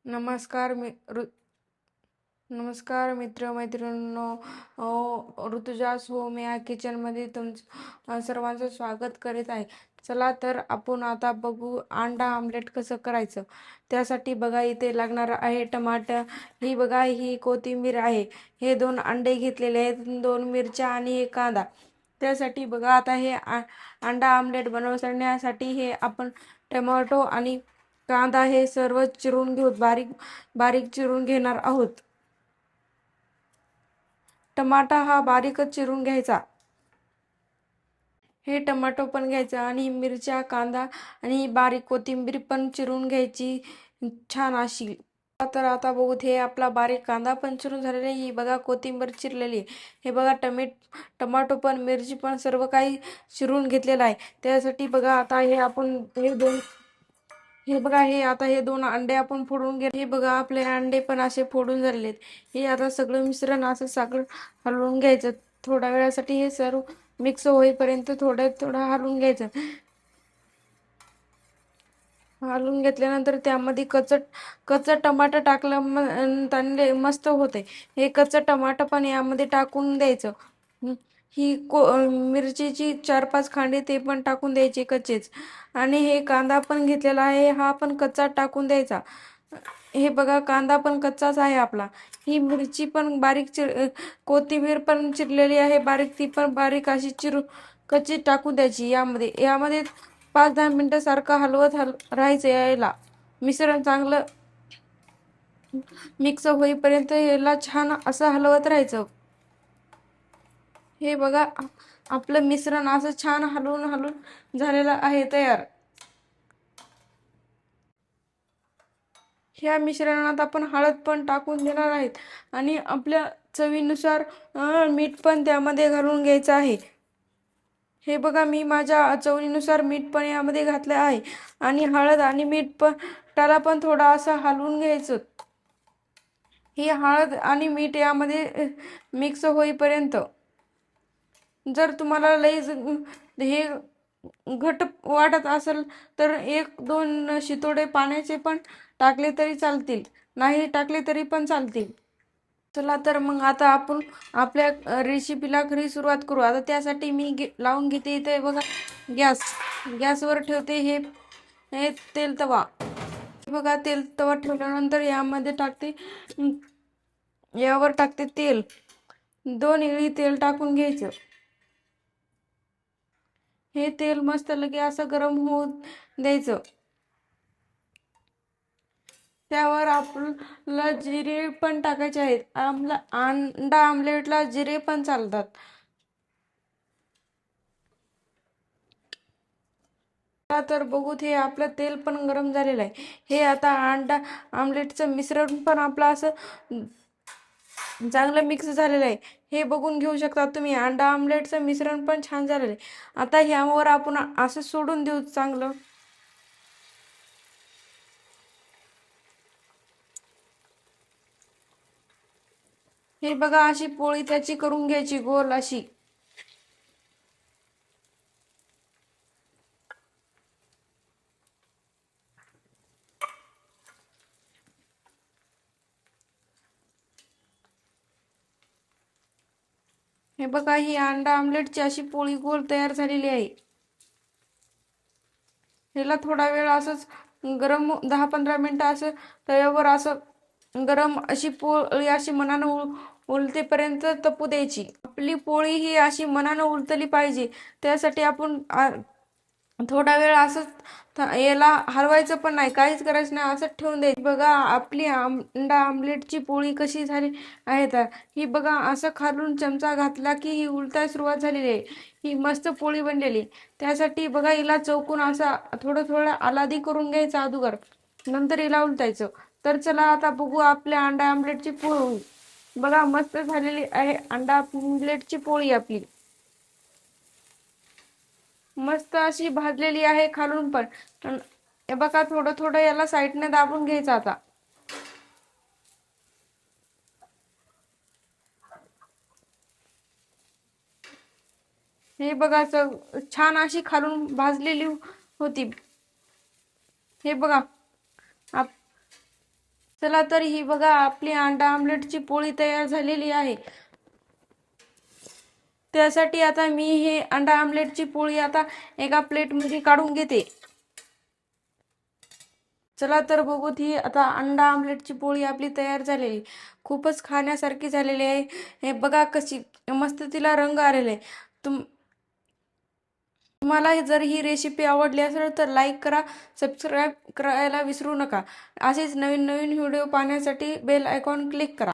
नमस्कार नमस्कार मित्र मैत्रिणींनो. ऋतुजा होम या किचनमध्ये तुमचं सर्वांचं स्वागत करीत आहे. चला तर आपण आता बघू अंडा आमलेट कसं करायचं. त्यासाठी बघा इथे लागणार आहे टमाटर, ही बघा ही कोथिंबीर आहे, हे 2 अंडे घेतलेले आहेत, 2 मिरच्या आणि एक कांदा. त्यासाठी बघा आता हे अंडा आमलेट बनवण्यासाठी हे आपण टोमॅटो आणि कांदा हे सर्व चिरून घेऊ, बारीक बारीक चिरून घेणार आहोत. टमाटा हा बारीकच चिरून घ्यायचा. हे टमाटो पण घ्यायचं आणि मिरच्या, कांदा आणि बारीक कोथिंबीर पण चिरून घ्यायची छान अशी. तर आता बघू, हे आपला बारीक कांदा पण चिरून झालेला आहे, ही बघा कोथिंबीर चिरलेली आहे, हे बघा टमाटो पण, मिरची पण सर्व काही चिरून घेतलेलं आहे. त्यासाठी बघा आता हे आपण हे बघा, हे आता हे 2 अंडे आपण फोडून घे. हे बघा आपले अंडे पण असे फोडून झालेले आहेत. हे आता सगळं मिश्रण असं सगळं हलवून घ्यायचं. थोड्या वेळासाठी हे सर्व मिक्स होईपर्यंत थोडं थोडं हलवून घ्यायचं. हलवून घेतल्यानंतर त्यामध्ये कच्चं टमाटर टाकलं त्याने मस्त होते. हे कच्चं टमाटर पण यामध्ये टाकून द्यायचं. ही मिरचीची 4-5 खांडे ते पण टाकून द्यायचे कच्चेच. आणि हे कांदा पण घेतलेला आहे, हा पण कच्चा टाकून द्यायचा. हे बघा कांदा पण कच्चाच आहे आपला. ही मिरची पण कोथिंबीर पण चिरलेली आहे बारीक, ती पण बारीक अशी चिरून कच्ची टाकून द्यायची. यामध्ये 5-10 मिनिटं सारखं हलवत राहायचं. यायला मिश्रण चांगलं मिक्स होईपर्यंत याला छान असं हलवत राहायचं. हे बघा आपलं मिश्रण असं छान हलवून हलवून झालेलं आहे तयार. ह्या मिश्रणात आपण हळद पण टाकून देणार आहेत आणि आपल्या चवीनुसार मीठ पण त्यामध्ये घालून घ्यायचं आहे. हे बघा मी माझ्या चवीनुसार मीठ पण यामध्ये घातलं आहे आणि हळद आणि मीठ पण त्याला पण थोडं असं हलवून घ्यायचं. ही हळद आणि मीठ यामध्ये मिक्स होईपर्यंत. जर तुम्हाला लई हे घट वाटत असेल तर 1-2 शितोडे पाण्याचे पण टाकले तरी चालतील, नाही टाकले तरी पण चालतील. चला तर मग आता आपण आपल्या रेसिपीला खरी सुरुवात करू. आता त्यासाठी मी लावून घेते इथे बघा गॅसवर ठेवते हे तेल तवा. बघा तेल तवा ठेवल्यानंतर यावर टाकते तेल. 2 इळी तेल टाकून घ्यायचं. हे तेल मस्त लगे असं गरम होऊ द्यायचं. त्यावर आपल्याला जिरे पण टाकायचे आहेत. अंडा आमलेटला जिरे पण चालतात. तर बघू, हे आपलं तेल पण गरम झालेलं आहे. हे आता अंडा आमलेटचं मिश्रण पण आपलं असं चांगलं मिक्स झालेलं आहे. हे बघून घेऊ शकता तुम्ही, अंडा आमलेटचं मिश्रण पण छान झालेलं आहे. आता ह्यावर आपण असं सोडून देऊ चांगलं. हे बघा अशी पोळी त्याची करून घ्यायची गोल अशी. हे बघा ही अंडा आमलेटची अशी पोळी गोल तयार झालेली आहे. ह्याला थोडा वेळ असंच गरम 10-15 मिनिटं असं तव्यावर असं गरम अशी पोळी अशी मनानं उलतेपर्यंत तपू द्यायची. आपली पोळी ही अशी मनानं उलटली पाहिजे. त्यासाठी आपण थोडा वेळ असंच याला हलवायचं पण नाही, काहीच करायचं नाही, असंच ठेवून द्यायची. बघा आपली अंडा आमलेटची पोळी कशी झाली आहे. तर ही बघा असं खालून चमचा घातला की ही उलटायला सुरुवात झालेली आहे. ही मस्त पोळी बनलेली. त्यासाठी बघा हिला चौकून असा थोडं थोडं आलादी करून घ्यायचा अगोदर, नंतर हिला उलटायचं. तर चला आता बघू आपल्या अंडा आमलेटची पोळी. बघा मस्त झालेली आहे अंडा आमलेटची पोळी आपली. मस्त अशी भाजलेली आहे खालून पण. हे बघा थोडं थोडं याला साईडने दाबून घ्यायचं आता. हे बघा छान अशी खालून भाजलेली होती. हे बघा चला तर ही बघा आपली अंडा आमलेटची पोळी तयार झालेली आहे. त्यासाठी आता मी हे अंडा आमलेटची पोळी आता एका प्लेटमध्ये काढून घेते. चला तर बघूत ही आता अंडा आमलेटची पोळी आपली तयार झालेली. खूपच खाण्यासारखी झालेली आहे. हे बघा कशी मस्त तिला रंग आलेला आहे. तुम्हाला जर ही रेसिपी आवडली असेल तर लाईक करा, सबस्क्राईब करायला विसरू नका. असेच नवीन नवीन व्हिडिओ पाहण्यासाठी बेल आयकॉन क्लिक करा.